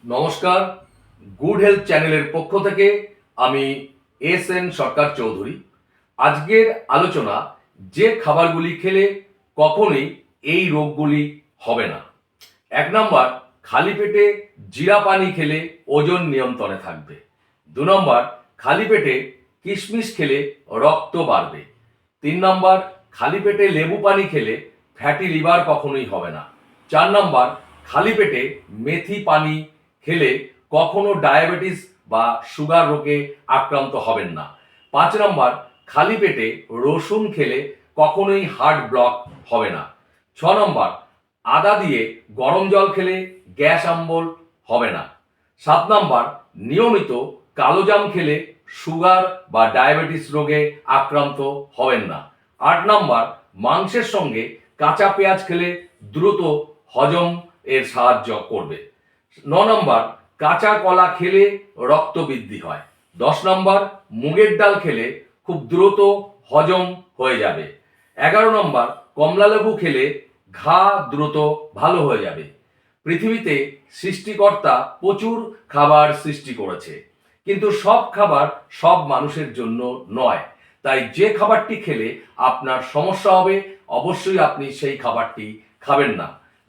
নমস্কার, good health চ্যানেলের পক্ষ থেকে আমি এস.এন. সরকার চৌধুরী। আজকের আলোচনা, যে খাবারগুলি খেলে কখনোই এই রোগগুলি হবে না। 1 নম্বর, খালি পেটে জিরা পানি খেলে ওজন নিয়ন্ত্রণে থাকবে। 2 নম্বর, খালি পেটে কিশমিশ খেলে রক্ত বাড়বে। 3 নম্বর, খালি পেটে লেবু পানি খেলে ফ্যাটি লিভার কখনোই হবে না। 4 নম্বর, খালি পেটে মেথি পানি খেলে কখনো ডায়াবেটিস বা সুগার রোগে আক্রান্ত হবেন না। 5 নম্বর, খালি পেটে রসুন খেলে কখনোই হার্ট ব্লক হবে না। 6 নম্বর, আদা দিয়ে গরম জল খেলে গ্যাস অম্বল হবে না। 7 নম্বর, নিয়মিত কালো জাম খেলে সুগার বা ডায়াবেটিস রোগে আক্রান্ত হবেন না। 8 নম্বর, মাংসের সঙ্গে কাঁচা পেঁয়াজ খেলে দ্রুত হজম এর সাহায্য করবে। 9 নম্বর, কাঁচা কলা খেলে রক্ত বৃদ্ধি হয়। 10 নম্বর, মুগের ডাল খেলে খুব দ্রুত হজম হয়ে যাবে। 11 নম্বর, কমলা লেবু খেলে ঘা দ্রুত ভালো হয়ে যাবে। পৃথিবীতে সৃষ্টিকর্তা প্রচুর খাবার সৃষ্টি করেছে, কিন্তু সব খাবার সব মানুষের জন্য নয়। তাই যে খাবারটি খেলে আপনার সমস্যা হবে, অবশ্যই আপনি সেই খাবারটি খাবেন না।